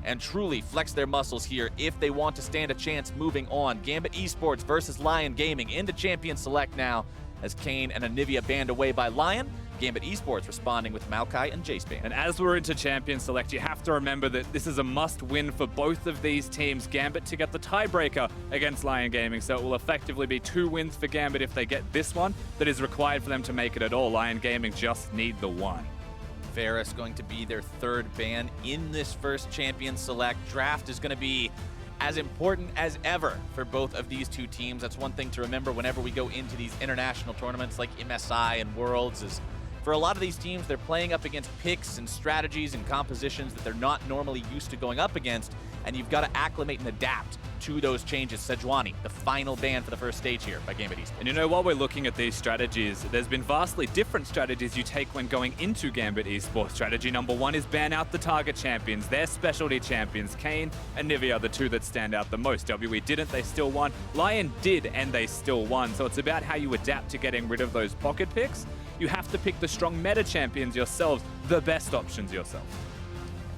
and truly flex their muscles here if they want to stand a chance moving on. Gambit Esports versus Lion Gaming into Champion Select now as Kayn and Anivia banned away by Lion. Gambit Esports responding with Maokai and Jace ban. And as we're into Champion Select, you have to remember that this is a must-win for both of these teams. Gambit to get the tiebreaker against Lion Gaming, so it will effectively be 2 wins for Gambit if they get this one that is required for them to make it at all. Lion Gaming just need the 1. Varus going to be their 3rd ban in this first Champion Select. Draft is going to be as important as ever for both of these two teams. That's one thing to remember whenever we go into these international tournaments like MSI and Worlds is for a lot of these teams, they're playing up against picks and strategies and compositions that they're not normally used to going up against, and you've got to acclimate and adapt to those changes. Sejuani, the final ban for the first stage here by Gambit Esports. And you know, while we're looking at these strategies, there's been vastly different strategies you take when going into Gambit Esports. Strategy number 1 is ban out the target champions, their specialty champions. Kayn and Nivea are the 2 that stand out the most. WE didn't, they still won. Lion did, and they still won. So it's about how you adapt to getting rid of those pocket picks. You have to pick the strong meta champions yourselves, the best options yourself.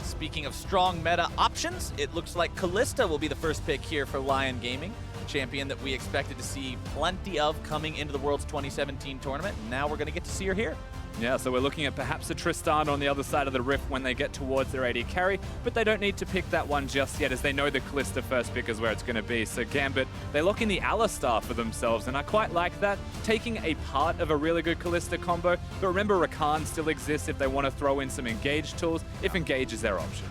Speaking of strong meta options, it looks like Kalista will be the first pick here for Lion Gaming, champion that we expected to see plenty of coming into the Worlds 2017 tournament. Now we're going to get to see her here. Yeah, so we're looking at perhaps a Tristana on the other side of the rift when they get towards their AD carry, but they don't need to pick that one just yet as they know the Kalista first pick is where it's going to be. So Gambit, they lock in the Alistar for themselves, and I quite like that, taking a part of a really good Kalista combo. But remember, Rakan still exists if they want to throw in some Engage tools, if Engage is their option.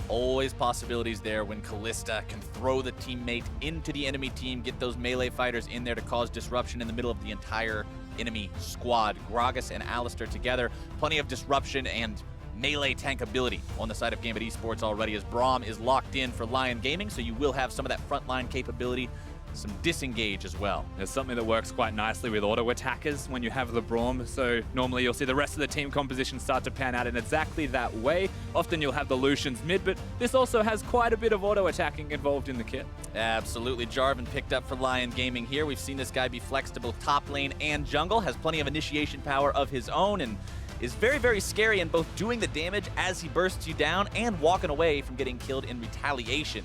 Always possibilities there when Kalista can throw the teammate into the enemy team, get those melee fighters in there to cause disruption in the middle of the entire enemy squad. Gragas and Alistar together, plenty of disruption and melee tankability on the side of Gambit Esports already as Braum is locked in for Lion Gaming, so you will have some of that frontline capability, some disengage as well. There's something that works quite nicely with auto attackers when you have the Braum, so normally you'll see the rest of the team composition start to pan out in exactly that way. Often you'll have the Lucians mid, but this also has quite a bit of auto attacking involved in the kit. Absolutely. Jarvan picked up for Lion Gaming here. We've seen this guy be flexible top lane and jungle, has plenty of initiation power of his own, and is very, very scary in both doing the damage as he bursts you down and walking away from getting killed in retaliation.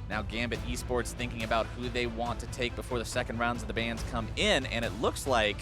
Now Gambit Esports thinking about who they want to take before the second rounds of the bans come in, and it looks like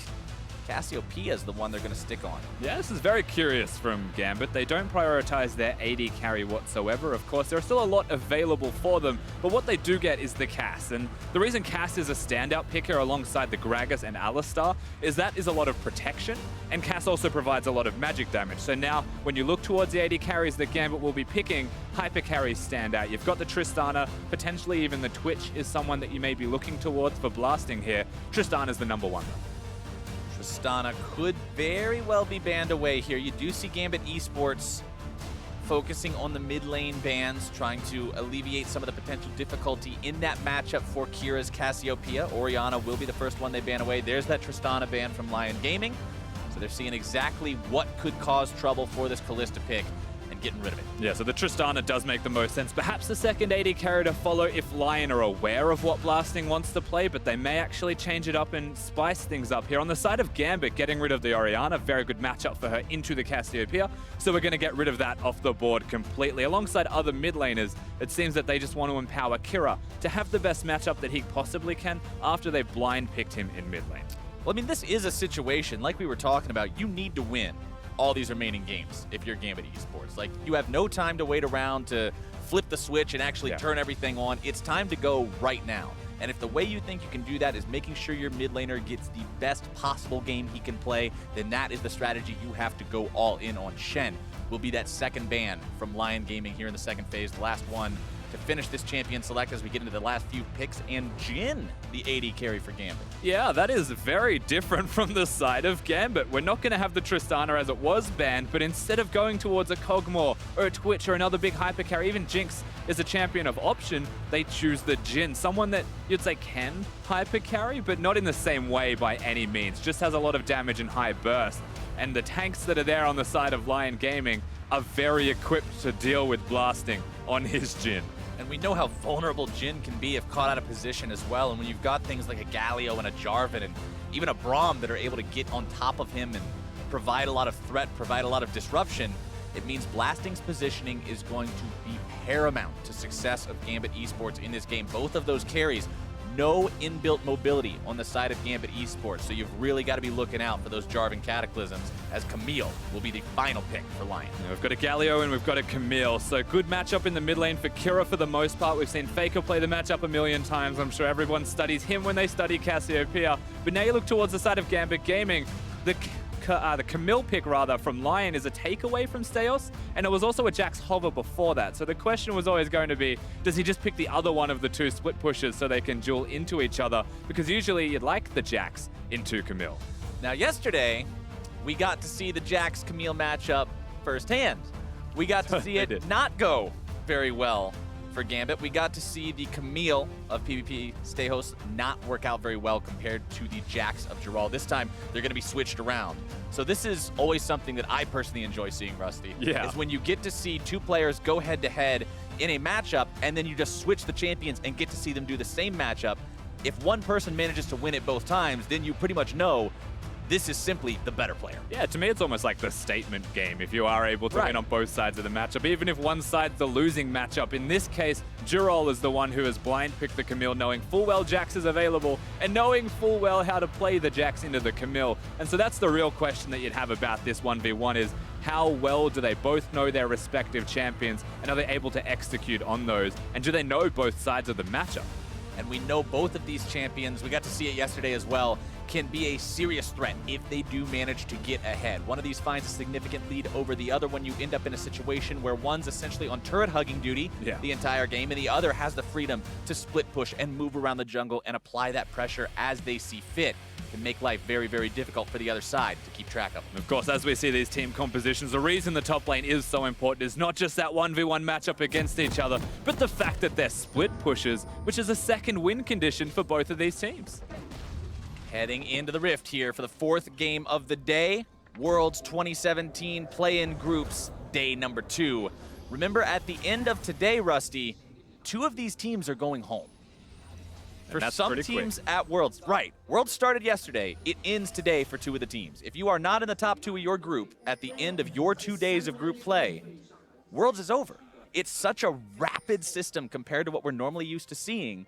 Cassiopeia is the one they're going to stick on. Yeah, this is very curious from Gambit. They don't prioritize their AD carry whatsoever. Of course, there are still a lot available for them, but what they do get is the Cass. And the reason Cass is a standout picker alongside the Gragas and Alistar is that is a lot of protection, and Cass also provides a lot of magic damage. So now, when you look towards the AD carries that Gambit will be picking, hyper carries stand out. You've got the Tristana, potentially even the Twitch is someone that you may be looking towards for blasting here. Tristana's the number 1 though. Tristana could very well be banned away here. You do see Gambit Esports focusing on the mid lane bans, trying to alleviate some of the potential difficulty in that matchup for Kira's Cassiopeia. Orianna will be the first one they ban away. There's that Tristana ban from Lion Gaming. So they're seeing exactly what could cause trouble for this Kalista pick and getting rid of it. Yeah, so the Tristana does make the most sense. Perhaps the second AD carry to follow if Lion are aware of what Blasting wants to play, but they may actually change it up and spice things up here. On the side of Gambit, getting rid of the Orianna, very good matchup for her into the Cassiopeia, so we're going to get rid of that off the board completely. Alongside other mid laners, it seems that they just want to empower Kira to have the best matchup that he possibly can after they've blind picked him in mid lane. Well, I mean, this is a situation, like we were talking about, you need to win all these remaining games if you're Gambit Esports. Like, you have no time to wait around to flip the switch and actually turn everything on. It's time to go right now. And if the way you think you can do that is making sure your mid laner gets the best possible game he can play, then that is the strategy you have to go all in on. Shen will be that second ban from Lion Gaming here in the second phase, the last one to finish this Champion Select as we get into the last few picks, and Jhin, the AD carry for Gambit. Yeah, that is very different from the side of Gambit. We're not going to have the Tristana as it was banned, but instead of going towards a Kog'Maw or a Twitch or another big hyper carry, even Jinx is a champion of option, they choose the Jhin, someone that you'd say can hyper carry, but not in the same way by any means, just has a lot of damage and high burst. And the tanks that are there on the side of Lion Gaming are very equipped to deal with blasting on his Jhin. And we know how vulnerable Jhin can be if caught out of position as well. And when you've got things like a Galio and a Jarvan and even a Braum that are able to get on top of him and provide a lot of threat, provide a lot of disruption, it means Blasting's positioning is going to be paramount to success of Gambit Esports in this game. Both of those carries, no inbuilt mobility on the side of Gambit Esports, so you've really got to be looking out for those Jarvan Cataclysms, as Camille will be the final pick for Lion. Yeah, we've got a Galio and we've got a Camille, so good matchup in the mid lane for Kira for the most part. We've seen Faker play the matchup a million times. I'm sure everyone studies him when they study Cassiopeia. But now you look towards the side of Gambit Gaming. The Camille pick, rather, from Lion is a takeaway from Steos, and it was also a Jax hover before that. So the question was always going to be, does he just pick the other one of the two split pushes so they can duel into each other? Because usually you'd like the Jax into Camille. Now, yesterday, we got to see the Jax-Camille matchup firsthand. We got to see it not go very well for Gambit. We got to see the Camille of PvP Stejos not work out very well compared to the Jax of Geralt. This time, they're going to be switched around. So this is always something that I personally enjoy seeing, Rusty. Yeah. Is when you get to see two players go head-to-head in a matchup, and then you just switch the champions and get to see them do the same matchup. If one person manages to win it both times, then you pretty much know this is simply the better player. Yeah, to me, it's almost like the statement game if you are able to win on both sides of the matchup, even if one side's the losing matchup. In this case, Girol is the one who has blind picked the Camille, knowing full well Jax is available and knowing full well how to play the Jax into the Camille. And so that's the real question that you'd have about this 1v1 is, how well do they both know their respective champions, and are they able to execute on those? And do they know both sides of the matchup? And we know both of these champions, we got to see it yesterday as well, can be a serious threat if they do manage to get ahead. One of these finds a significant lead over the other when you end up in a situation where one's essentially on turret hugging duty the entire game, and the other has the freedom to split push and move around the jungle and apply that pressure as they see fit. Can make life very, very difficult for the other side to keep track of. Of course, as we see these team compositions, the reason the top lane is so important is not just that 1v1 matchup against each other, but the fact that they're split pushes, which is a second win condition for both of these teams. Heading into the Rift here for the fourth game of the day, Worlds 2017 play-in groups, day number 2. Remember, at the end of today, Rusty, 2 of these teams are going home. For some teams at Worlds, right. Worlds started yesterday. It ends today for 2 of the teams. If you are not in the top 2 of your group at the end of your 2 days of group play, Worlds is over. It's such a rapid system compared to what we're normally used to seeing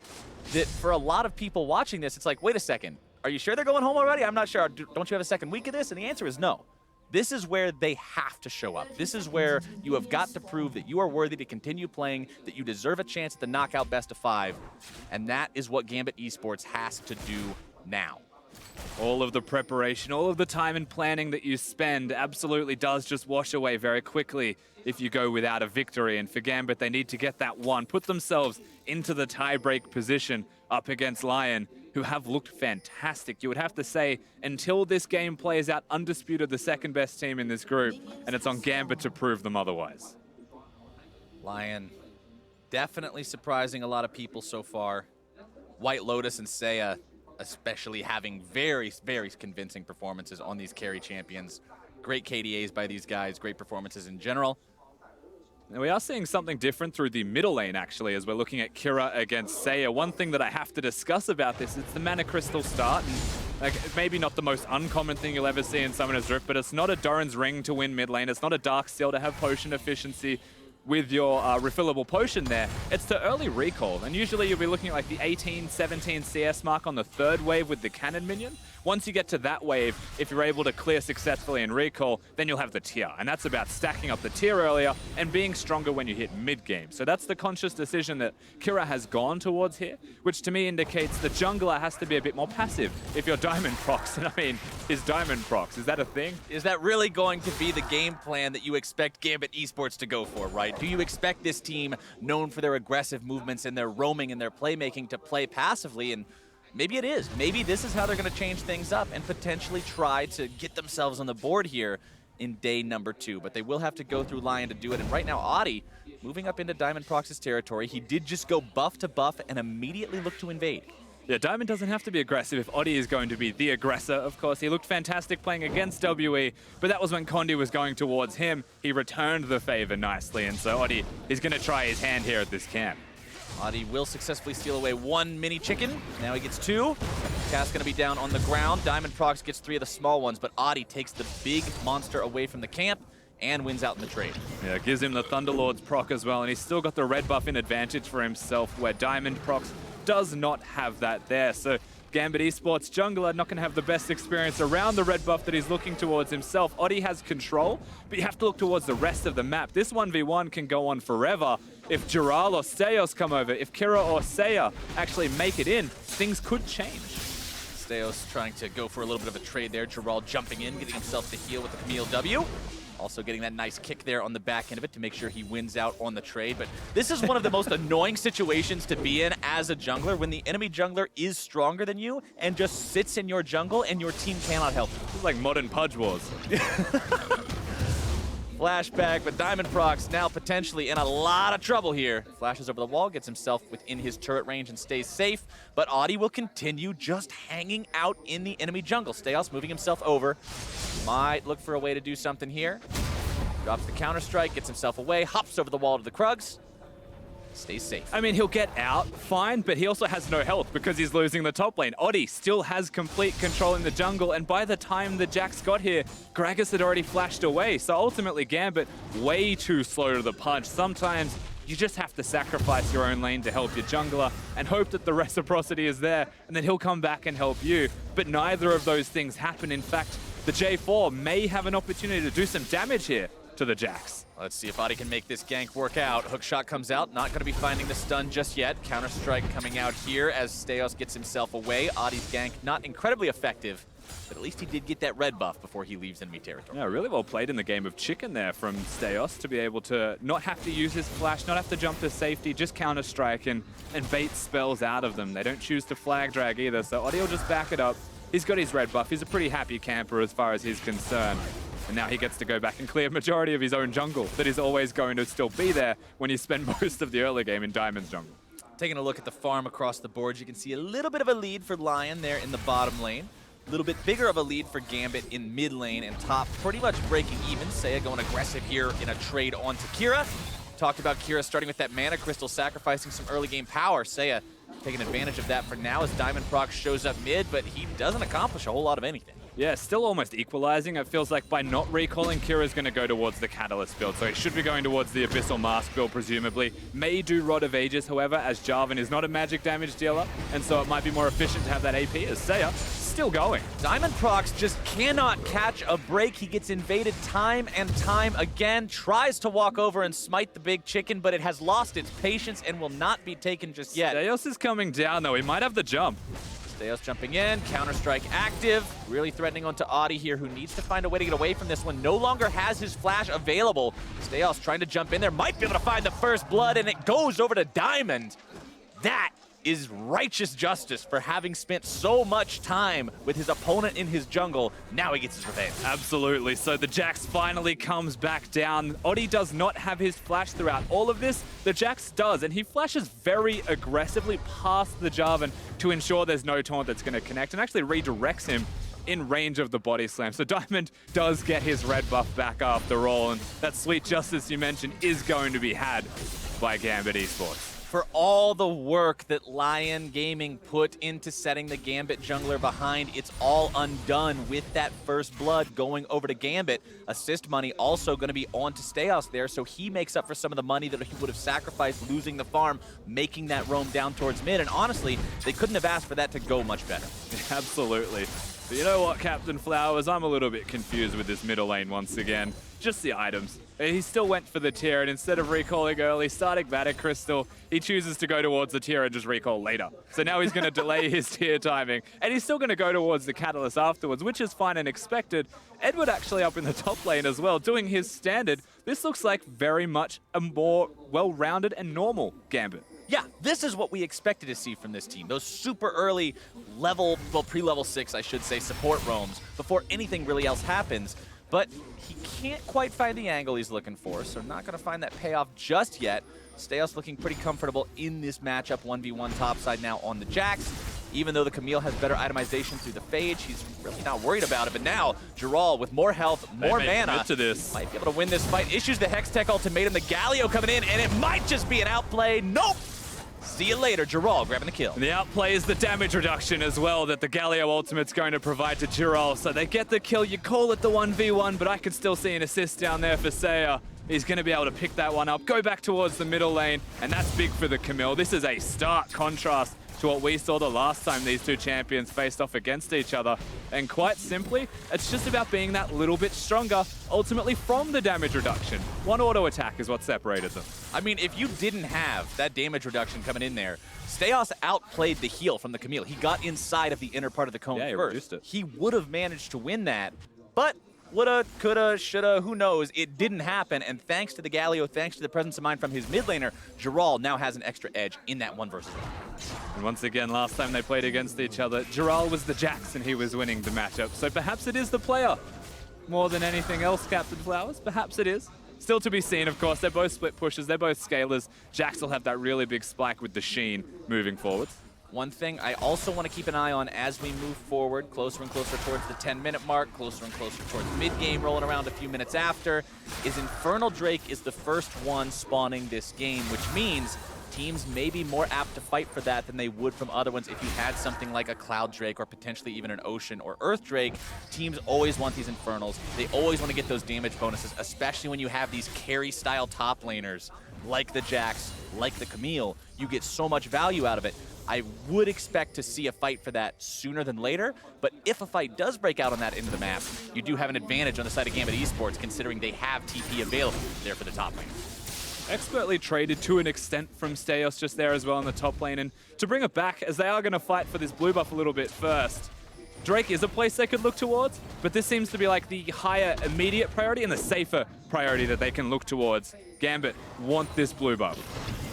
that for a lot of people watching this, it's like, wait a second. Are you sure they're going home already? I'm not sure. Don't you have a second week of this? And the answer is no. This is where they have to show up. This is where you have got to prove that you are worthy to continue playing, that you deserve a chance at the knockout best of 5. And that is what Gambit Esports has to do now. All of the preparation, all of the time and planning that you spend absolutely does just wash away very quickly if you go without a victory. And for Gambit, they need to get that one, put themselves into the tie-break position up against Lion, who have looked fantastic. You would have to say, until this game plays out, undisputed the second best team in this group, and it's on Gambit to prove them otherwise. Lion, definitely surprising a lot of people so far. White Lotus and Seiya especially having very, very convincing performances on these carry champions. Great KDAs by these guys, great performances in general. Now we are seeing something different through the middle lane, actually, as we're looking at Kira against Seiya. One thing that I have to discuss about this is the Mana Crystal start. And like, maybe not the most uncommon thing you'll ever see in Summoner's Rift, but it's not a Doran's Ring to win mid lane. It's not a Darksteel to have potion efficiency with your refillable potion there. It's the early recall, and usually you'll be looking at like the 18, 17 CS mark on the 3rd wave with the cannon minion. Once you get to that wave, if you're able to clear successfully in recall, then you'll have the tier, and that's about stacking up the tier earlier and being stronger when you hit mid-game. So that's the conscious decision that Kira has gone towards here, which to me indicates the jungler has to be a bit more passive. If you're Diamond Prox, and I mean, is Diamond Prox, is that a thing? Is that really going to be the game plan that you expect Gambit Esports to go for, right? Do you expect this team, known for their aggressive movements and their roaming and their playmaking, to play passively? And maybe it is. Maybe this is how they're going to change things up and potentially try to get themselves on the board here in day number 2. But they will have to go through Lion to do it. And right now, Adi moving up into Diamond Prox's territory. He did just go buff to buff and immediately look to invade. Yeah, Diamond doesn't have to be aggressive if Odi is going to be the aggressor, of course. He looked fantastic playing against WE, but that was when Condi was going towards him. He returned the favor nicely, and so Odi is going to try his hand here at this camp. Adi will successfully steal away 1 mini chicken. Now he gets 2. Cass going to be down on the ground. Diamond Prox gets 3 of the small ones, but Adi takes the big monster away from the camp. and wins out in the trade. Yeah, it gives him the Thunderlord's proc as well, and he's still got the red buff in advantage for himself, where Diamond procs does not have that there. So Gambit Esports jungler not going to have the best experience around the red buff that he's looking towards himself. Oddie has control, but you have to look towards the rest of the map. This 1v1 can go on forever. If Jural or Steos come over, if Kira or Seiya actually make it in, things could change. Steos trying to go for a little bit of a trade there. Jural jumping in, getting himself the heal with the Camille W. Also getting that nice kick there on the back end of it to make sure he wins out on the trade. But this is one of the most annoying situations to be in as a jungler, when the enemy jungler is stronger than you and just sits in your jungle and your team cannot help you. This is like modern Pudge Wars. Flashback, but Diamond Procs now potentially in a lot of trouble here. Flashes over the wall, gets himself within his turret range and stays safe, but Audi will continue just hanging out in the enemy jungle. Steos moving himself over. Might look for a way to do something here. Drops the counter-strike, gets himself away, hops over the wall to the Krugs. Stays safe. I mean, he'll get out fine, but he also has no health because he's losing the top lane. Oddie still has complete control in the jungle, and by the time the Jax got here, Gragas had already flashed away. So ultimately, Gambit way too slow to the punch. Sometimes you just have to sacrifice your own lane to help your jungler and hope that the reciprocity is there, and then he'll come back and help you. But neither of those things happen. In fact, the J4 may have an opportunity to do some damage here to the Jax. Let's see if Adi can make this gank work out. Hookshot comes out, not going to be finding the stun just yet. Counter-strike coming out here as Steos gets himself away. Adi's gank not incredibly effective, but at least he did get that red buff before he leaves enemy territory. Yeah, really well played in the game of chicken there from Steos to be able to not have to use his flash, not have to jump to safety, just counter-strike and bait spells out of them. They don't choose to flag drag either, so Adi will just back it up. He's got his red buff. He's a pretty happy camper as far as he's concerned. And now he gets to go back and clear a majority of his own jungle that is always going to still be there when you spend most of the early game in Diamond's jungle. Taking a look at the farm across the board, you can see a little bit of a lead for Lion there in the bottom lane. A little bit bigger of a lead for Gambit in mid lane, and top pretty much breaking even. Seiya going aggressive here in a trade onto Kira. Talked about Kira starting with that mana crystal, sacrificing some early game power. Seiya taking advantage of that for now as Diamond Proc shows up mid, but he doesn't accomplish a whole lot of anything. Yeah, still almost equalizing. It feels like by not recalling, Kira's going to go towards the Catalyst build. So he should be going towards the Abyssal Mask build, presumably. May do Rod of Ages, however, as Jarvan is not a magic damage dealer. And so it might be more efficient to have that AP as Seiya still going. Diamond Procs just cannot catch a break. He gets invaded time and time again. Tries to walk over and smite the big chicken, but it has lost its patience and will not be taken just yet. Steos is coming down, though. He might have the jump. Steos jumping in, Counter-Strike active, really threatening onto Adi here, who needs to find a way to get away from this one. No longer has his flash available. Steos trying to jump in there, might be able to find the first blood, and it goes over to Diamond. That is righteous justice for having spent so much time with his opponent in his jungle. Now he gets his revenge. Absolutely. So the Jax finally comes back down. Odi does not have his flash throughout all of this. The Jax does, and he flashes very aggressively past the Jarvan to ensure there's no taunt that's going to connect, and actually redirects him in range of the body slam. So Diamond does get his red buff back after all, and that sweet justice you mentioned is going to be had by Gambit Esports. For all the work that Lion Gaming put into setting the Gambit jungler behind, it's all undone with that first blood going over to Gambit. Assist money also going to be on to Steos there, so he makes up for some of the money that he would have sacrificed losing the farm, making that roam down towards mid. And honestly, they couldn't have asked for that to go much better. Absolutely. But you know what, Captain Flowers? I'm a little bit confused with this middle lane once again. Just the items. He still went for the tier, and instead of recalling early, starting Mana Crystal, he chooses to go towards the tier and just recall later. So now he's going to delay his tier timing, and he's still going to go towards the Catalyst afterwards, which is fine and expected. Edward actually up in the top lane as well, doing his standard. This looks like very much a more well-rounded and normal Gambit. Yeah, this is what we expected to see from this team. Those super early level, well, pre-level 6, I should say, support roams before anything really else happens. But he can't quite find the angle he's looking for, so not going to find that payoff just yet. Steos looking pretty comfortable in this matchup, 1v1 topside now on the Jax. Even though the Camille has better itemization through the Phage, he's really not worried about it. But now, Jural with more health, more mana, to this. might be able to win this fight. Issues the Hextech ultimatum, the Galio coming in, and it might just be an outplay. Nope! See you later, Giral grabbing the kill. And the outplay is the damage reduction as well that the Galio ultimate's going to provide to Giral. So they get the kill. You call it the 1v1, but I could still see an assist down there for Seiya. He's going to be able to pick that one up, go back towards the middle lane, and that's big for the Camille. This is a stark contrast to what we saw the last time these two champions faced off against each other. And quite simply, it's just about being that little bit stronger, ultimately from the damage reduction. One auto attack is what separated them. I mean, if you didn't have that damage reduction coming in there, Staios outplayed the heal from the Camille. He got inside of the inner part of the cone he first. reduced it. He would have managed to win that, but woulda, coulda, shoulda, who knows? It didn't happen, and thanks to the Galio, thanks to the presence of mind from his mid laner, Giral now has an extra edge in that 1 versus 1. And once again, last time they played against each other, Giral was the Jax and he was winning the matchup. So perhaps it is the player more than anything else, Captain Flowers. Perhaps it is. Still to be seen, of course. They're both split pushes. They're both scalers. Jax will have that really big spike with the Sheen moving forwards. One thing I also want to keep an eye on as we move forward, closer and closer towards the 10-minute mark, closer and closer towards mid-game, rolling around a few minutes after, is Infernal Drake is the first one spawning this game, which means teams may be more apt to fight for that than they would from other ones. If you had something like a Cloud Drake or potentially even an Ocean or Earth Drake, teams always want these Infernals. They always want to get those damage bonuses, especially when you have these carry-style top laners like the Jax, like the Camille. You get so much value out of it. I would expect to see a fight for that sooner than later, but if a fight does break out on that end of the map, you do have an advantage on the side of Gambit Esports, considering they have TP available there for the top lane. Expertly traded to an extent from Staios just there as well in the top lane, and to bring it back, as they are going to fight for this blue buff a little bit first, Drake is a place they could look towards, but this seems to be like the higher immediate priority and the safer priority that they can look towards. Gambit want this blue buff.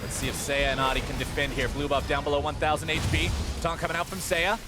Let's see if Seiya and Adi can defend here. Blue buff down below 1,000 HP. Taunt coming out from Seiya.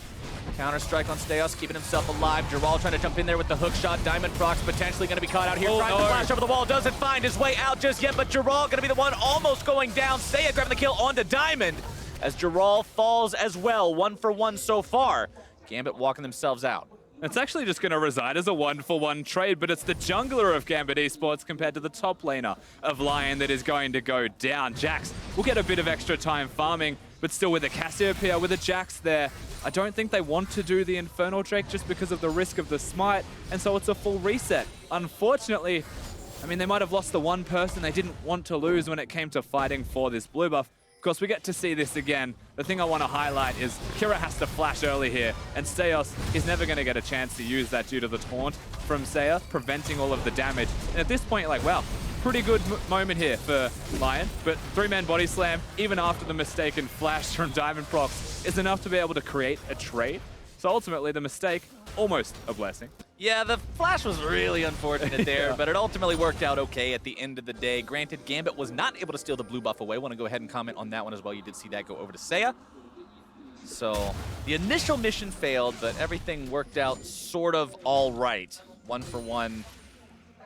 Counter strike on Staios, keeping himself alive. Giral trying to jump in there with the hook shot. Diamond Procs potentially going to be caught out here. Trying to flash over the wall. Doesn't find his way out just yet, but Giral going to be the one almost going down. Seiya grabbing the kill onto Diamond as Giral falls as well. 1 for 1 so far. Gambit walking themselves out. It's actually just going to reside as a 1-for-1 trade, but it's the jungler of Gambit Esports compared to the top laner of Lion that is going to go down. Jax will get a bit of extra time farming, but still with a Cassiopeia, with a Jax there, I don't think they want to do the Infernal Drake just because of the risk of the smite, and so it's a full reset. Unfortunately, I mean, they might have lost the one person they didn't want to lose when it came to fighting for this blue buff. Of course, we get to see this again. The thing I want to highlight is Kira has to flash early here, and Staios is never going to get a chance to use that due to the taunt from Seiya, preventing all of the damage. And at this point, you're like, wow, pretty good moment here for Lion, but 3-man body slam, even after the mistaken flash from Diamond Procs, is enough to be able to create a trade. So ultimately, the mistake, almost a blessing. Yeah, the flash was really unfortunate there, but it ultimately worked out okay at the end of the day. Granted, Gambit was not able to steal the blue buff away. Want to go ahead and comment on that one as well. You did see that go over to Seiya. So the initial mission failed, but everything worked out sort of all right. 1 for 1.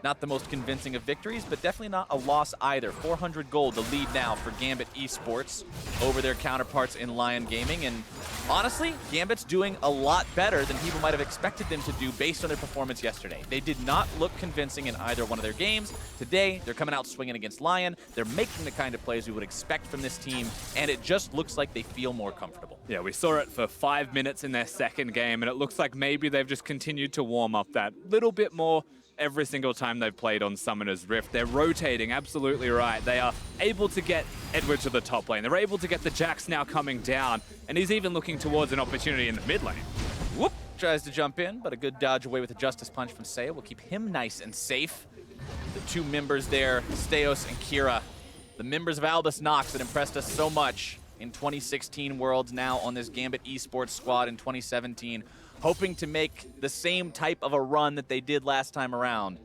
Not the most convincing of victories, but definitely not a loss either. 400 gold, the lead now for Gambit Esports over their counterparts in Lion Gaming. And honestly, Gambit's doing a lot better than people might have expected them to do based on their performance yesterday. They did not look convincing in either one of their games. Today, they're coming out swinging against Lion. They're making the kind of plays we would expect from this team, and it just looks like they feel more comfortable. Yeah, we saw it for 5 minutes in their second game, and it looks like maybe they've just continued to warm up that little bit more every single time they've played on Summoner's Rift. They're rotating, absolutely right. They are able to get Edward to the top lane. They're able to get the Jax now coming down, and he's even looking towards an opportunity in the mid lane. Whoop! Tries to jump in, but a good dodge away with a Justice Punch from Seiya will keep him nice and safe. The two members there, Staios and Kira, the members of Albus Nox that impressed us so much in 2016 Worlds, now on this Gambit Esports squad in 2017. Hoping to make the same type of a run that they did last time around,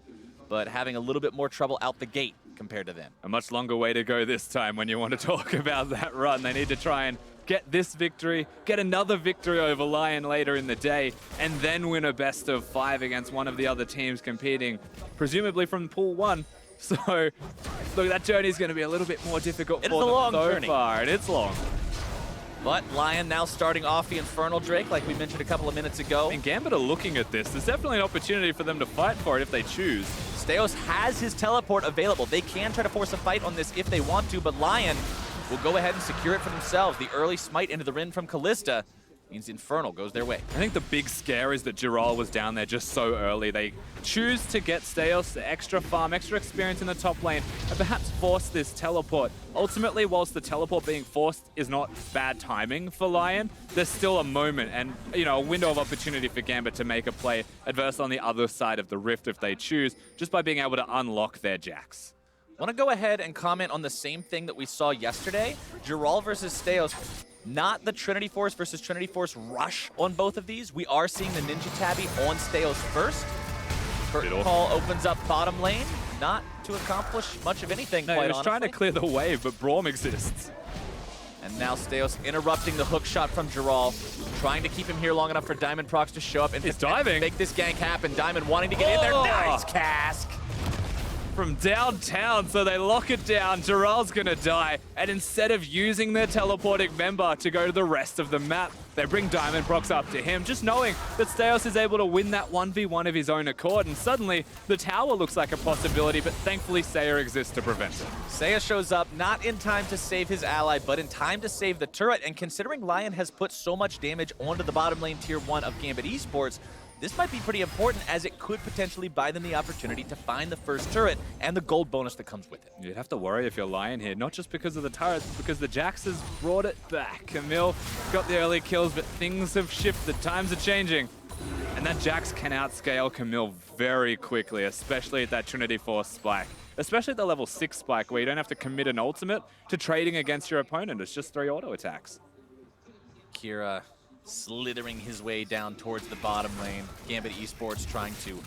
but having a little bit more trouble out the gate compared to them. A much longer way to go this time when you want to talk about that run. They need to try and get this victory, get another victory over Lion later in the day, and then win a best of 5 against one of the other teams competing, presumably from Pool 1. So, look, that journey is going to be a little bit more difficult for them so far, and it's long. But Lion now starting off the Infernal Drake, like we mentioned a couple of minutes ago. And Gambit are looking at this. There's definitely an opportunity for them to fight for it if they choose. Staios has his teleport available. They can try to force a fight on this if they want to, but Lion will go ahead and secure it for themselves. The early smite into the Rin from Kalista means Infernal goes their way. I think the big scare is that Giral was down there just so early. They choose to get Staios extra farm, extra experience in the top lane, and perhaps force this teleport. Ultimately, whilst the teleport being forced is not bad timing for Lion, there's still a moment and, you know, a window of opportunity for Gambit to make a play adverse on the other side of the rift if they choose, just by being able to unlock their Jax. Want to go ahead and comment on the same thing that we saw yesterday? Giral versus Staios. Not the Trinity Force versus Trinity Force rush on both of these. We are seeing the Ninja Tabby on Staios first. Curtain Call opens up bottom lane, not to accomplish much of anything, No, quite he was honestly. trying to clear the wave, but Braum exists. And now Staios interrupting the hook shot from Giral, trying to keep him here long enough for Diamond Prox to show up and He's diving. make this gank happen. Diamond wanting to get in there. Nice cask! From downtown, so they lock it down. Giral's gonna die, and instead of using their teleporting member to go to the rest of the map, they bring Diamond Prox up to him, just knowing that Staios is able to win that 1v1 of his own accord, and suddenly the tower looks like a possibility, but thankfully Saya exists to prevent it. Saya shows up not in time to save his ally, but in time to save the turret, and considering Lion has put so much damage onto the bottom lane tier 1 of Gambit Esports, this might be pretty important as it could potentially buy them the opportunity to find the first turret and the gold bonus that comes with it. You'd have to worry if you're Lion here, not just because of the turrets, but because the Jax has brought it back. Camille got the early kills, but things have shifted. Times are changing. And that Jax can outscale Camille very quickly, especially at that Trinity Force spike. Especially at the level 6 spike, where you don't have to commit an ultimate to trading against your opponent. It's just 3 auto attacks. Kira slithering his way down towards the bottom lane. Gambit Esports trying to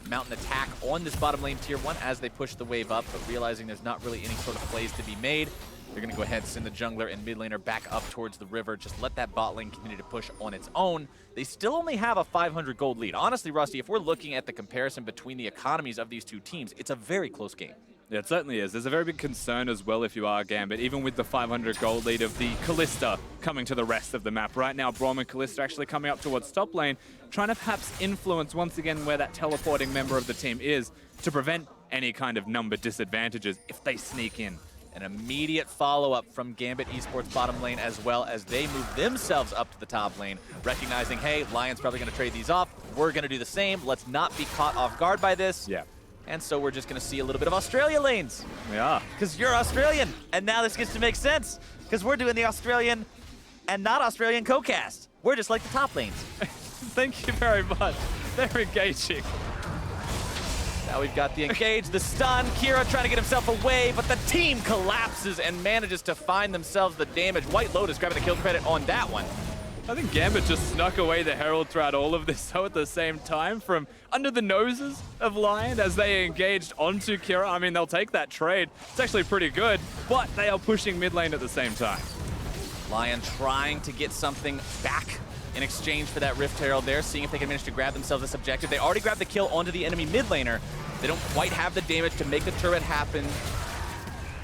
mount an attack on this bottom lane tier 1 as they push the wave up, but realizing there's not really any sort of plays to be made. They're going to go ahead and send the jungler and mid laner back up towards the river. Just let that bot lane continue to push on its own. They still only have a 500 gold lead. Honestly, Rusty, if we're looking at the comparison between the economies of these two teams, it's a very close game. Yeah, it certainly is. There's a very big concern as well if you are Gambit, even with the 500 gold lead of the Kalista coming to the rest of the map. Right now, Braum and Kalista actually coming up towards top lane, trying to perhaps influence once again where that teleporting member of the team is to prevent any kind of number disadvantages if they sneak in. An immediate follow-up from Gambit Esports bottom lane as well as they move themselves up to the top lane, recognizing, hey, Lion's probably going to trade these off. We're going to do the same. Let's not be caught off guard by this. Yeah. And so we're just going to see a little bit of Australia lanes. We are. Because you're Australian. And now this gets to make sense. Because we're doing the Australian and not Australian co-cast. We're just like the top lanes. Thank you very much. They're engaging. Now we've got the engage, the stun. Kira trying to get himself away, but the team collapses and manages to find themselves the damage. White Lotus grabbing the kill credit on that one. I think Gambit just snuck away the Herald throughout all of this, though, at the same time, from under the noses of Lion as they engaged onto Kira. I mean, they'll take that trade. It's actually pretty good, but they are pushing mid lane at the same time. Lion trying to get something back in exchange for that Rift Herald there, seeing if they can manage to grab themselves this objective. They already grabbed the kill onto the enemy mid laner. They don't quite have the damage to make the turret happen.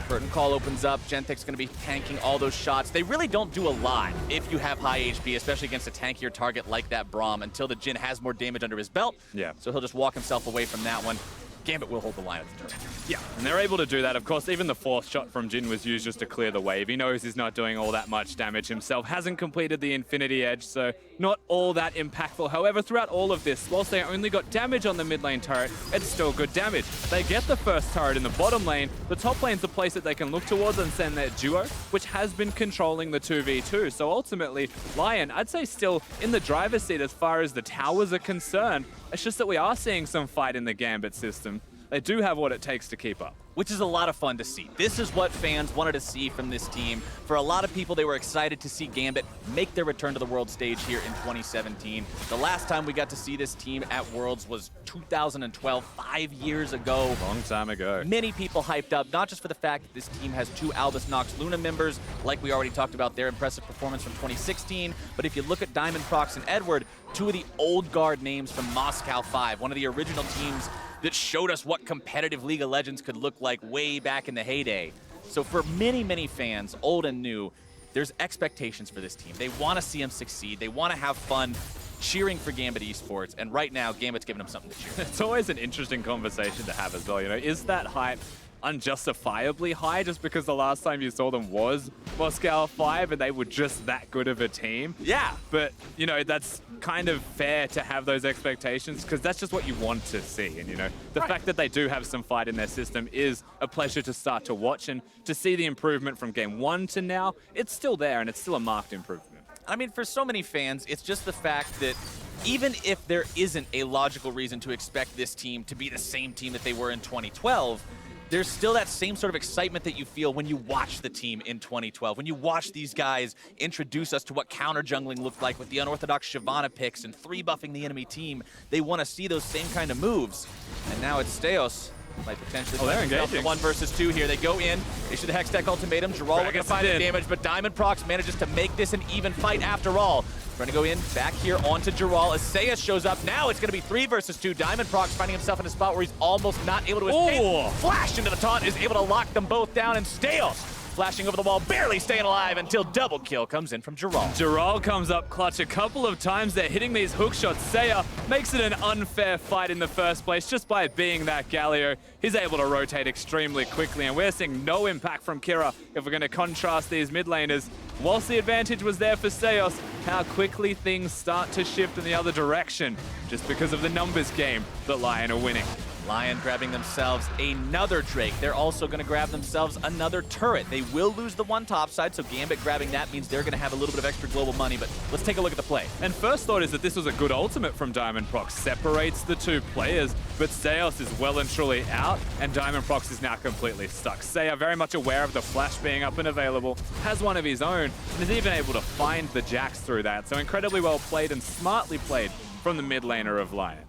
Curtain Call opens up. Gentek's going to be tanking all those shots. They really don't do a lot if you have high HP, especially against a tankier target like that Braum, until the Jhin has more damage under his belt. Yeah. So he'll just walk himself away from that one. Gambit will hold the line at the turret. Yeah, and they're able to do that. Of course, even the fourth shot from Jhin was used just to clear the wave. He knows he's not doing all that much damage himself, hasn't completed the Infinity Edge, so not all that impactful. However, throughout all of this, whilst they only got damage on the mid lane turret, it's still good damage. They get the first turret in the bottom lane. The top lane's the place that they can look towards and send their duo, which has been controlling the 2v2. So ultimately, Lion, I'd say still in the driver's seat as far as the towers are concerned. It's just that we are seeing some fight in the Gambit system. They do have what it takes to keep up. Which is a lot of fun to see. This is what fans wanted to see from this team. For a lot of people, they were excited to see Gambit make their return to the world stage here in 2017. The last time we got to see this team at Worlds was 2012, 5 years ago. Long time ago. Many people hyped up, not just for the fact that this team has 2 Albus Nox Luna members, like we already talked about their impressive performance from 2016, but if you look at Diamond Prox and Edward, 2 of the old guard names from Moscow 5, one of the original teams that showed us what competitive League of Legends could look like way back in the heyday. So for many, many fans, old and new, there's expectations for this team. They want to see them succeed. They want to have fun cheering for Gambit Esports, and right now, Gambit's giving them something to cheer. It's always an interesting conversation to have as well, you know, is that hype unjustifiably high just because the last time you saw them was Moscow 5 and they were just that good of a team. Yeah. But, you know, that's kind of fair to have those expectations because that's just what you want to see. And, you know, the fact that they do have some fight in their system is a pleasure to start to watch, and to see the improvement from game 1 to now, it's still there and it's still a marked improvement. I mean, for so many fans, it's just the fact that even if there isn't a logical reason to expect this team to be the same team that they were in 2012, there's still that same sort of excitement that you feel when you watch the team in 2012. When you watch these guys introduce us to what counter jungling looked like with the unorthodox Shyvana picks and 3-buffing the enemy team, they want to see those same kind of moves. And now it's Steos. Might potentially they're engaging. 1 versus 2 here. They go in, issue the Hextech ultimatum. Giral looking to find the damage, but Diamondprox manages to make this an even fight after all. Trying to go in, back here onto Giral as Seiya shows up. Now it's going to be 3 versus 2. Diamondprox finding himself in a spot where he's almost not able to escape. Oh. Flash into the taunt is able to lock them both down, and Steos flashing over the wall, barely staying alive until double kill comes in from Giral. Giral comes up clutch a couple of times. They're hitting these hook shots. Seiya makes it an unfair fight in the first place just by being that Galio. He's able to rotate extremely quickly, and we're seeing no impact from Kira if we're going to contrast these mid laners. Whilst the advantage was there for Steos, how quickly things start to shift in the other direction just because of the numbers game that Lion are winning. Lion grabbing themselves another Drake. They're also going to grab themselves another turret. They will lose the one top side, so Gambit grabbing that means they're going to have a little bit of extra global money, but let's take a look at the play. And first thought is that this was a good ultimate from Diamondprox. Separates the two players, but Steos is well and truly out, and Diamondprox is now completely stuck. Seiya very much aware of the flash being up and available, has one of his own, and is even able to find the Jax through that. So incredibly well played and smartly played from the mid laner of Lion.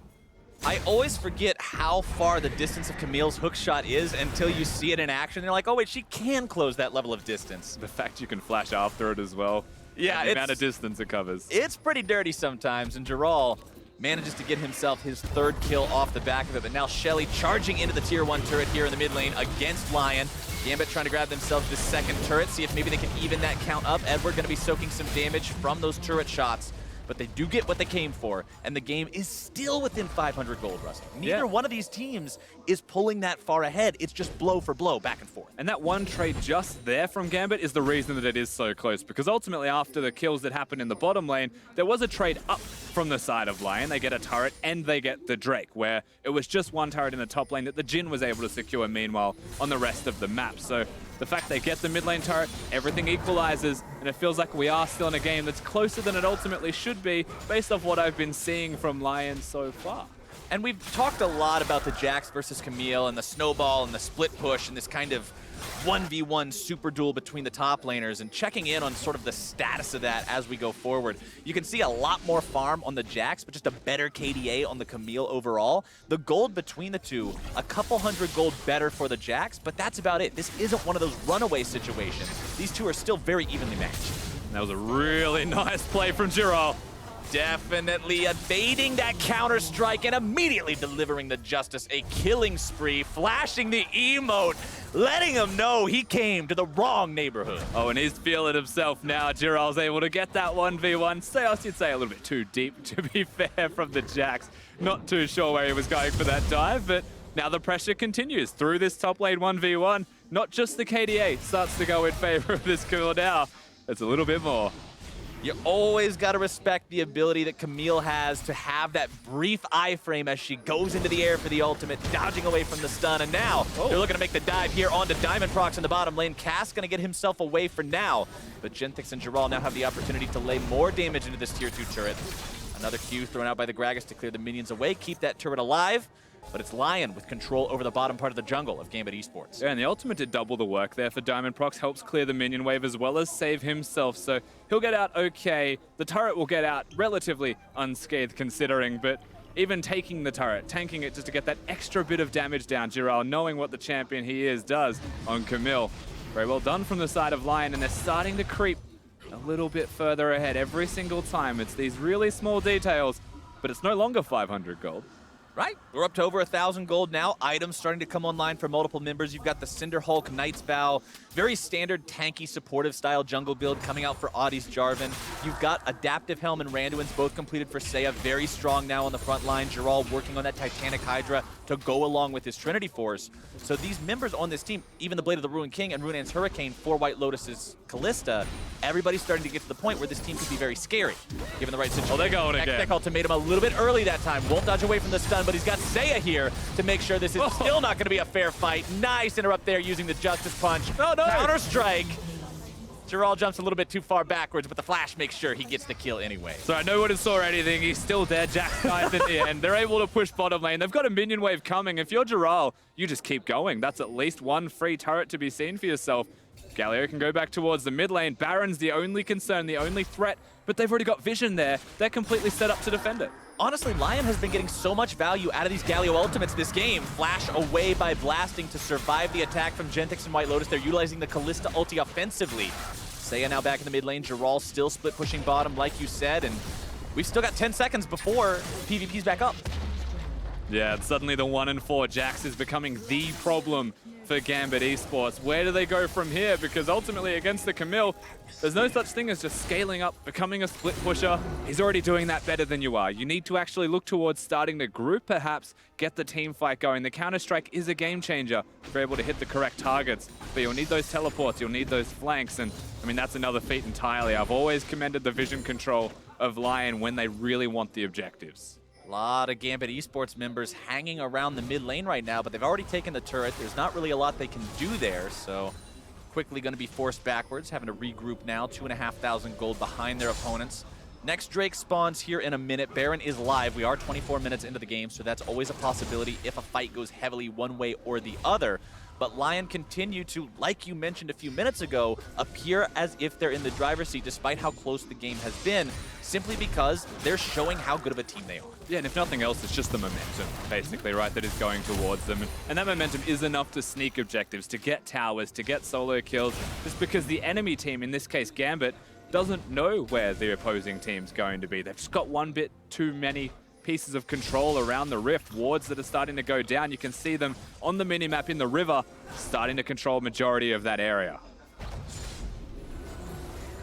I always forget how far the distance of Camille's hook shot is until you see it in action. You're like, oh wait, she can close that level of distance. The fact you can flash after it as well. Yeah, the amount of distance it covers. It's pretty dirty sometimes, and Giral manages to get himself his 3rd kill off the back of it, but now Shelly charging into the tier 1 turret here in the mid lane against Lion. Gambit trying to grab themselves this 2nd turret, see if maybe they can even that count up. Edward going to be soaking some damage from those turret shots, but they do get what they came for, and the game is still within 500 gold, Rusty. Neither one of these teams is pulling that far ahead. It's just blow for blow, back and forth. And that one trade just there from Gambit is the reason that it is so close, because ultimately after the kills that happened in the bottom lane, there was a trade up from the side of Lion. They get a turret and they get the Drake, where it was just one turret in the top lane that the Jhin was able to secure meanwhile on the rest of the map. So the fact they get the mid lane turret, everything equalizes, and it feels like we are still in a game that's closer than it ultimately should be based off what I've been seeing from Lion so far. And we've talked a lot about the Jax versus Camille and the snowball and the split push and this kind of 1v1 super duel between the top laners, and checking in on sort of the status of that as we go forward. You can see a lot more farm on the Jax, but just a better KDA on the Camille overall. The gold between the two, a couple hundred gold better for the Jax, but that's about it. This isn't one of those runaway situations. These two are still very evenly matched. That was a really nice play from Giral. Definitely evading that counter strike and immediately delivering the Justice a killing spree, flashing the emote, letting him know he came to the wrong neighborhood. Oh, and he's feeling himself now. Giral's able to get that 1v1. Steos, you'd say a little bit too deep, to be fair, from the Jax. Not too sure where he was going for that dive, but now the pressure continues through this top lane 1v1. Not just the KDA starts to go in favor of this kill now. It's a little bit more. You always got to respect the ability that Camille has to have that brief iframe as she goes into the air for the ultimate, dodging away from the stun. And now they're looking to make the dive here onto Diamondprox in the bottom lane. Cass going to get himself away for now, but Genethix and Giral now have the opportunity to lay more damage into this tier 2 turret. Another Q thrown out by the Gragas to clear the minions away, keep that turret alive. But it's Lion with control over the bottom part of the jungle of Gambit Esports. Yeah, and the ultimate did double the work there for Diamondprox, helps clear the minion wave as well as save himself, so he'll get out okay. The turret will get out relatively unscathed considering, but even taking the turret, tanking it just to get that extra bit of damage down, Giral, knowing what the champion he is, does on Camille. Very well done from the side of Lion, and they're starting to creep a little bit further ahead every single time. It's these really small details, but it's no longer 500 gold. Right. We're up to over 1,000 gold now. Items starting to come online for multiple members. You've got the Cinder Hulk, Knight's Vow, very standard tanky supportive style jungle build coming out for Audie's Jarvan. You've got Adaptive Helm and Randuin's both completed for Seiya, very strong now on the front line. Geralt working on that Titanic Hydra to go along with his Trinity Force. So these members on this team, even the Blade of the Ruined King and Runaan's Hurricane for White Lotus's Kalista, everybody's starting to get to the point where this team could be very scary, given the right situation. Oh, they're going again. Deck ultimatum a little bit early that time. Won't dodge away from the stun, but he's got Seiya here to make sure this is still not going to be a fair fight. Nice interrupt there using the Justice Punch. Oh, no. Counter-strike. Geralt jumps a little bit too far backwards, but the flash makes sure he gets the kill anyway. So I know one saw anything. He's still dead. Jax dies in the end. They're able to push bottom lane. They've got a minion wave coming. If you're Geralt, you just keep going. That's at least one free turret to be seen for yourself. Galio can go back towards the mid lane. Baron's the only concern, the only threat, but they've already got vision there. They're completely set up to defend it. Honestly, Lion has been getting so much value out of these Galio ultimates this game. Flash away by blasting to survive the attack from Gentex and White Lotus. They're utilizing the Kalista ulti offensively. Seiya now back in the mid lane. Geralt still split pushing bottom, like you said, and we've still got 10 seconds before PvP's back up. Yeah, and suddenly the 1 and 4 Jax is becoming the problem for Gambit Esports. Where do they go from here? Because ultimately against the Camille, there's no such thing as just scaling up, becoming a split pusher. He's already doing that better than you are. You need to actually look towards starting to group perhaps, get the team fight going. The Counter-Strike is a game changer if you're able to hit the correct targets. But you'll need those teleports, you'll need those flanks, and I mean, that's another feat entirely. I've always commended the vision control of Lion when they really want the objectives. A lot of Gambit Esports members hanging around the mid lane right now, but they've already taken the turret. There's not really a lot they can do there, so quickly going to be forced backwards, having to regroup now. 2,500 gold behind their opponents. Next Drake spawns here in a minute. Baron is live. We are 24 minutes into the game, so that's always a possibility if a fight goes heavily one way or the other. But Lion continue to, like you mentioned a few minutes ago, appear as if they're in the driver's seat despite how close the game has been, simply because they're showing how good of a team they are. Yeah, and if nothing else, it's just the momentum, basically, right, that is going towards them. And that momentum is enough to sneak objectives, to get towers, to get solo kills, just because the enemy team, in this case Gambit, doesn't know where the opposing team's going to be. They've just got one bit too many pieces of control around the rift, wards that are starting to go down. You can see them on the minimap in the river, starting to control majority of that area.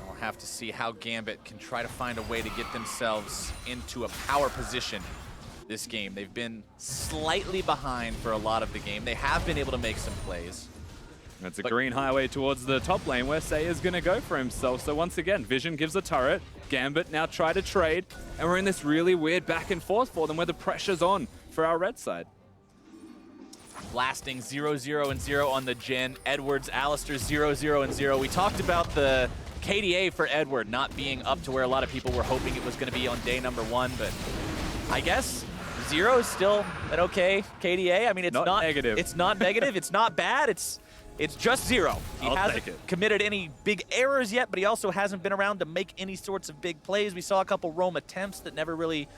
We'll have to see how Gambit can try to find a way to get themselves into a power position this game. They've been slightly behind for a lot of the game. They have been able to make some plays. It's a green highway towards the top lane where Seiya's going to go for himself. So once again, Vision gives a turret. Gambit now try to trade. And we're in this really weird back and forth for them where the pressure's on for our red side. Blasting 0-0 and 0 on the Jhin. Edwards, Alistar 0-0 and 0. We talked about the KDA for Edward not being up to where a lot of people were hoping it was going to be on day number 1, but I guess 0 is still an okay KDA. I mean, it's not negative. It's not negative. It's not bad. It's just 0. He hasn't committed any big errors yet, but he also hasn't been around to make any sorts of big plays. We saw a couple roam attempts that never really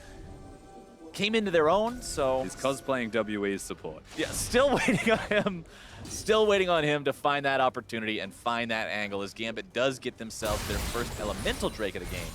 came into their own, so... He's cosplaying WE's support. Yeah, still waiting on him. Still waiting on him to find that opportunity and find that angle as Gambit does get themselves their first elemental Drake of the game.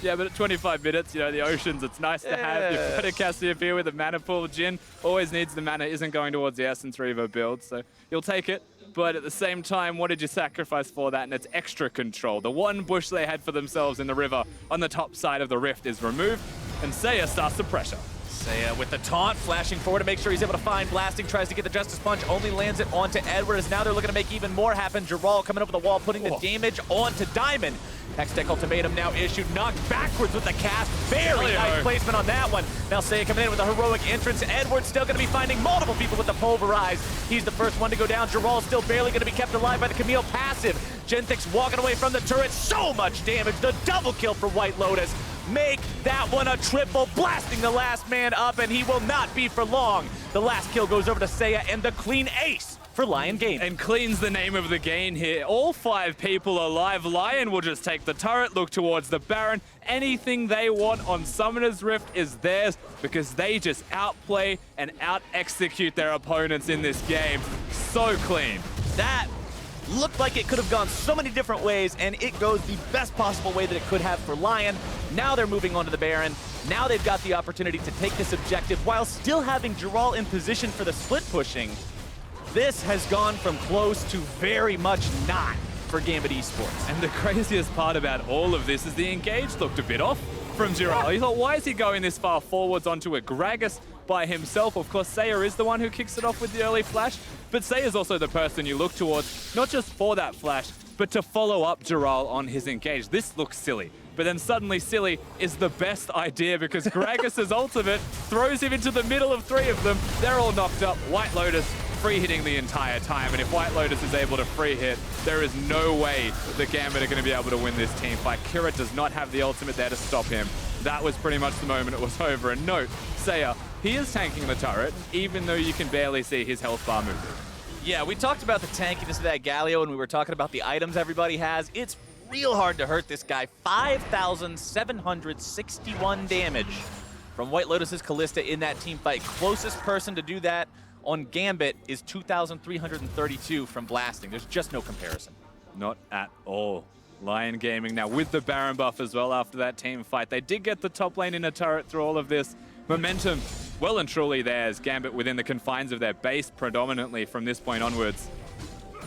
Yeah, but at 25 minutes, you know, the Oceans, it's nice to have. You've got a Cassiopeia with a mana pool. Jhin always needs the mana, isn't going towards the Essence Reaver build, so you'll take it. But at the same time, what did you sacrifice for that? And it's extra control. The one bush they had for themselves in the river on the top side of the rift is removed, and Seiya starts to pressure. Seiya with the taunt, flashing forward to make sure he's able to find Blasting, tries to get the Justice Punch, only lands it onto Edward, as now they're looking to make even more happen. Geralt coming up with the wall, putting the damage onto Diamond. Hextech ultimatum now issued, knocked backwards with the cast. Very nice placement on that one. Now Seiya coming in with a heroic entrance. Edward's still going to be finding multiple people with the Pulverize. He's the first one to go down. Geralt still barely going to be kept alive by the Camille passive. Gentex walking away from the turret. So much damage. The double kill for White Lotus. Make that one a triple, blasting the last man up, and he will not be for long. The last kill goes over to Seiya and the clean ace for Lion Gaming. And cleans the name of the game here. All 5 people alive. Lion will just take the turret, look towards the Baron. Anything they want on Summoner's Rift is theirs because they just outplay and out-execute their opponents in this game. So clean. That looked like it could have gone so many different ways, and it goes the best possible way that it could have for Lion. Now they're moving on to the Baron. Now they've got the opportunity to take this objective while still having Dural in position for the split pushing. This has gone from close to very much not for Gambit Esports. And the craziest part about all of this is the engage looked a bit off from Dural. You thought, why is he going this far forwards onto a Gragas by himself? Of course, Seiya is the one who kicks it off with the early flash, but Seiya is also the person you look towards, not just for that flash, but to follow up Dural on his engage. This looks silly. But then suddenly silly is the best idea because Gragas' ultimate throws him into the middle of three of them. They're all knocked up. White Lotus free hitting the entire time. And if White Lotus is able to free hit, there is no way the Gambit are going to be able to win this team fight. Kira does not have the ultimate there to stop him. That was pretty much the moment it was over. And note, Seiya, he is tanking the turret, even though you can barely see his health bar moving. Yeah, we talked about the tankiness of that Galio and we were talking about the items everybody has. It's real hard to hurt this guy. 5,761 damage from White Lotus's Kalista in that team fight. Closest person to do that on Gambit is 2,332 from Blasting. There's just no comparison. Not at all. Lion Gaming now with the Baron buff as well after that team fight. They did get the top lane in a turret through all of this. Momentum well and truly theirs. Gambit within the confines of their base predominantly from this point onwards.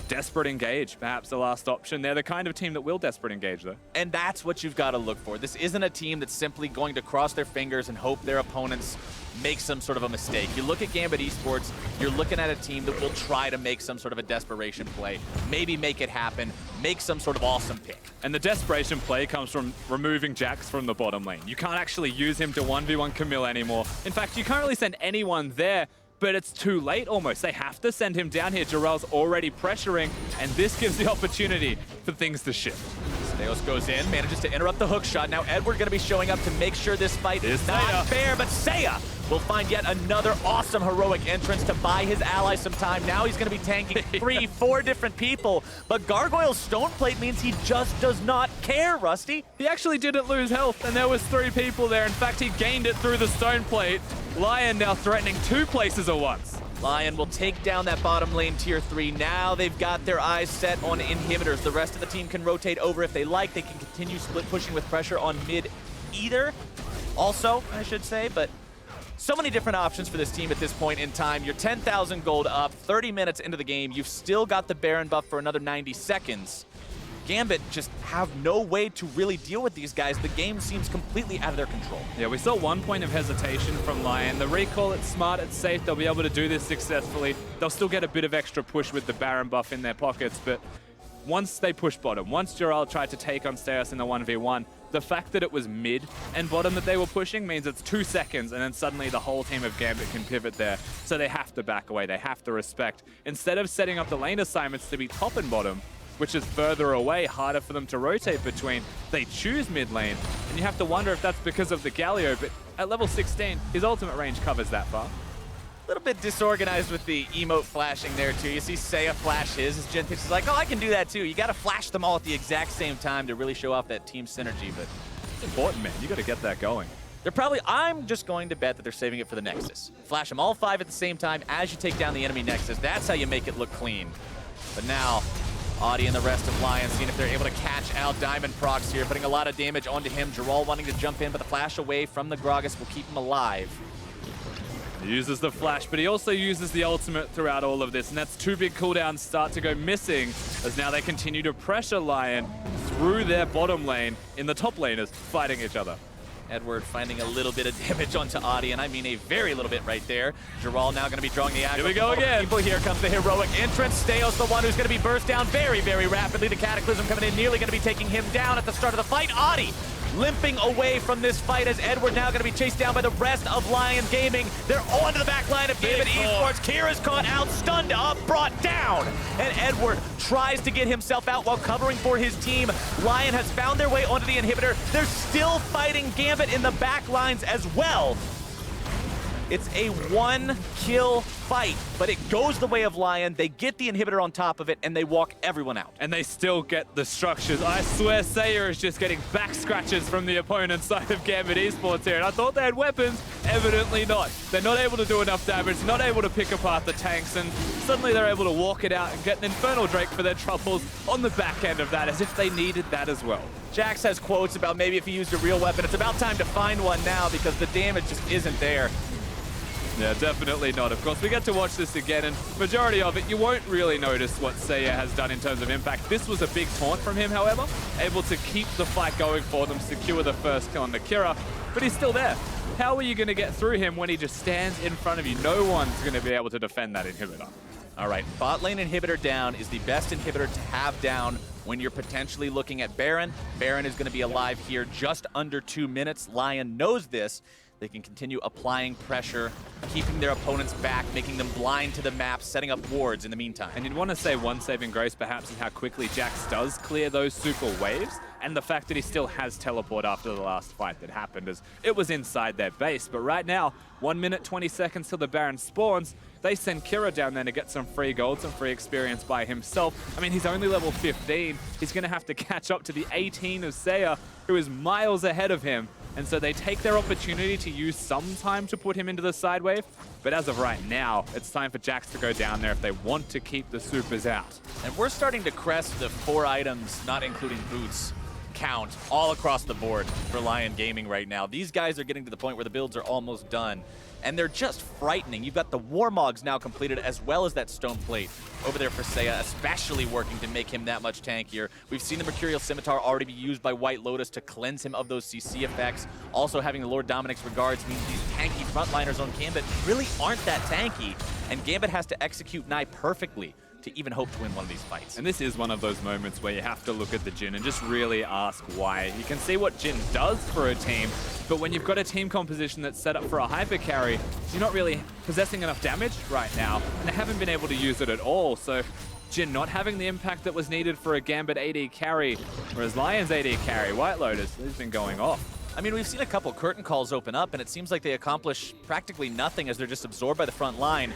Desperate engage, perhaps the last option. They're the kind of team that will desperate engage, though. And that's what you've got to look for. This isn't a team that's simply going to cross their fingers and hope their opponents make some sort of a mistake. You look at Gambit Esports, you're looking at a team that will try to make some sort of a desperation play, maybe make it happen, make some sort of awesome pick. And the desperation play comes from removing Jax from the bottom lane. You can't actually use him to 1v1 Camille anymore. In fact, you can't really send anyone there, but it's too late almost. They have to send him down here. Dural's already pressuring, and this gives the opportunity for things to shift. Steos goes in, manages to interrupt the hook shot. Now Edward going to be showing up to make sure this fight is not fair, but Seiya will find yet another awesome heroic entrance to buy his ally some time. Now he's going to be tanking 3-4 different people, but Gargoyle's stone plate means he just does not care, Rusty. He actually didn't lose health, and there was 3 people there. In fact, he gained it through the stone plate. Lion now threatening 2 places at once. Lion will take down that bottom lane tier 3. Now they've got their eyes set on inhibitors. The rest of the team can rotate over if they like. They can continue split pushing with pressure on mid either. Also, I should say, but so many different options for this team at this point in time. You're 10,000 gold up, 30 minutes into the game. You've still got the Baron buff for another 90 seconds. Gambit just have no way to really deal with these guys. The game seems completely out of their control. Yeah, we saw 1 point of hesitation from Lion. The recall, it's smart, it's safe. They'll be able to do this successfully. They'll still get a bit of extra push with the Baron buff in their pockets, but once they push bottom, once Dural tried to take on Steos in the 1v1, the fact that it was mid and bottom that they were pushing means it's 2 seconds, and then suddenly the whole team of Gambit can pivot there. So they have to back away, they have to respect. Instead of setting up the lane assignments to be top and bottom, which is further away, harder for them to rotate between, they choose mid lane, and you have to wonder if that's because of the Galio, but at level 16, his ultimate range covers that far. A little bit disorganized with the emote flashing there too. You see Seiya flash his, as Gentex is like, oh, I can do that too. You gotta flash them all at the exact same time to really show off that team synergy, but it's important, man. You gotta get that going. They're probably, I'm just going to bet that they're saving it for the Nexus. Flash them all 5 at the same time as you take down the enemy Nexus. That's how you make it look clean. But now, Audi and the rest of Lion seeing if they're able to catch out Diamond Prox here, putting a lot of damage onto him. Dural wanting to jump in, but the flash away from the Gragas will keep him alive. He uses the flash, but he also uses the ultimate throughout all of this, and that's 2 big cooldowns start to go missing as now they continue to pressure Lion through their bottom lane in the top laners fighting each other. Edward finding a little bit of damage onto Audi, and I mean a very little bit right there. Dural now going to be drawing the aggro. Here we go again. People. Here comes the heroic entrance. Steos the one who's going to be burst down very, very rapidly. The Cataclysm coming in, nearly going to be taking him down at the start of the fight. Audi limping away from this fight as Edward now going to be chased down by the rest of Lion Gaming. They're onto the back line of Gambit Esports. Kira's caught out, stunned up, brought down. And Edward tries to get himself out while covering for his team. Lion has found their way onto the inhibitor. They're still fighting Gambit in the back lines as well. It's a one-kill fight, but it goes the way of Lion. They get the inhibitor on top of it, and they walk everyone out. And they still get the structures. I swear Seiya is just getting back scratches from the opponent's side of Gambit Esports here. And I thought they had weapons. Evidently not. They're not able to do enough damage, not able to pick apart the tanks, and suddenly they're able to walk it out and get an Infernal Drake for their troubles on the back end of that, as if they needed that as well. Jax has quotes about maybe if he used a real weapon. It's about time to find one now because the damage just isn't there. Yeah, definitely not. Of course, we get to watch this again, and majority of it, you won't really notice what Seiya has done in terms of impact. This was a big taunt from him, however, able to keep the fight going for them, secure the first kill on the Kira, but he's still there. How are you going to get through him when he just stands in front of you? No one's going to be able to defend that inhibitor. All right, bot lane inhibitor down is the best inhibitor to have down when you're potentially looking at Baron. Baron is going to be alive here just under 2 minutes. Lion knows this. They can continue applying pressure, keeping their opponents back, making them blind to the map, setting up wards in the meantime. And you'd want to say one saving grace perhaps in how quickly Jax does clear those super waves, and the fact that he still has teleport after the last fight that happened, as it was inside their base. But right now, 1 minute, 20 seconds till the Baron spawns. They send Kira down there to get some free gold, some free experience by himself. I mean, he's only level 15. He's going to have to catch up to the 18 of Seiya, who is miles ahead of him. And so they take their opportunity to use some time to put him into the side wave. But as of right now, it's time for Jax to go down there if they want to keep the supers out. And we're starting to crest the 4 items, not including boots, count all across the board for Lion Gaming right now. These guys are getting to the point where the builds are almost done, and they're just frightening. You've got the Warmogs now completed, as well as that Stone Plate over there for Seiya, especially working to make him that much tankier. We've seen the Mercurial Scimitar already be used by White Lotus to cleanse him of those CC effects. Also having the Lord Dominik's Regards means these tanky frontliners on Gambit really aren't that tanky, and Gambit has to execute Nai perfectly to even hope to win one of these fights. And this is one of those moments where you have to look at the Jhin and just really ask why. You can see what Jhin does for a team, but when you've got a team composition that's set up for a hyper carry, you're not really possessing enough damage right now, and they haven't been able to use it at all. So Jhin not having the impact that was needed for a Gambit AD carry, whereas Lion's AD carry, White Lotus, has been going off. I mean, we've seen a couple curtain calls open up, and it seems like they accomplish practically nothing as they're just absorbed by the front line.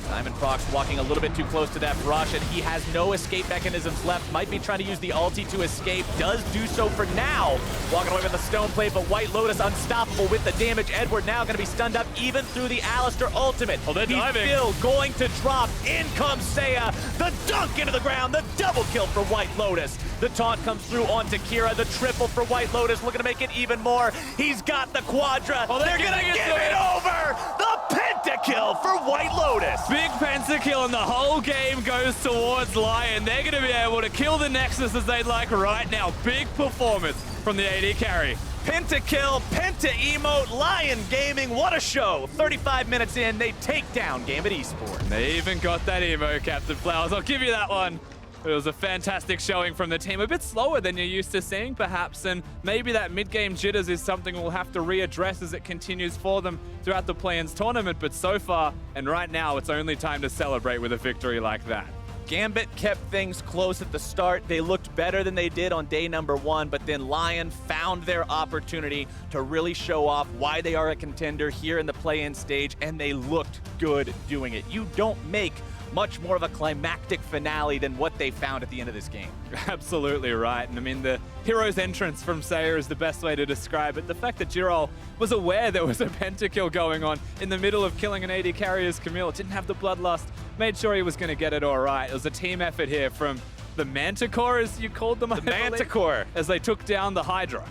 Diamondprox walking a little bit too close to that brush, and he has no escape mechanisms left. Might be trying to use the ulti to escape. Does do so for now. Walking away with the Stone Plate, but White Lotus unstoppable with the damage. Edward now going to be stunned up even through the Alistar ultimate. Oh, they're diving. He's still going to drop. In comes Seiya. The dunk into the ground. The double kill for White Lotus. The taunt comes through onto Kira. The triple for White Lotus, looking to make it even more. He's got the Quadra. Oh, they're going to give it over. The pentakill for White Lotus. Big pentakill, and the whole game goes towards Lion. They're going to be able to kill the Nexus as they'd like right now. Big performance from the AD carry. Pentakill, Penta-emote, Lion Gaming, what a show. 35 minutes in, they take down Gambit Esports. They even got that emo, Captain Flowers. I'll give you that one. It was a fantastic showing from the team. A bit slower than you're used to seeing, perhaps, and maybe that mid-game jitters is something we'll have to readdress as it continues for them throughout the play-ins tournament, but so far, and right now, it's only time to celebrate with a victory like that. Gambit kept things close at the start. They looked better than they did on day number 1, but then Lion found their opportunity to really show off why they are a contender here in the play-in stage, and they looked good doing it. You don't make much more of a climactic finale than what they found at the end of this game. Absolutely right. And I mean, the hero's entrance from Seiya is the best way to describe it. The fact that Girol was aware there was a pentakill going on in the middle of killing an AD carry as Camille, didn't have the bloodlust, made sure he was going to get it all right. It was a team effort here from the Manticore, as you called them. The Manticore. As they took down the Hydra.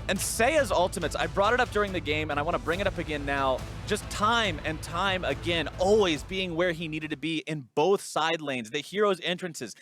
And Seiya's ultimates, I brought it up during the game, and I want to bring it up again now. Just time and time again, always being where he needed to be in both side lanes. The hero's entrances,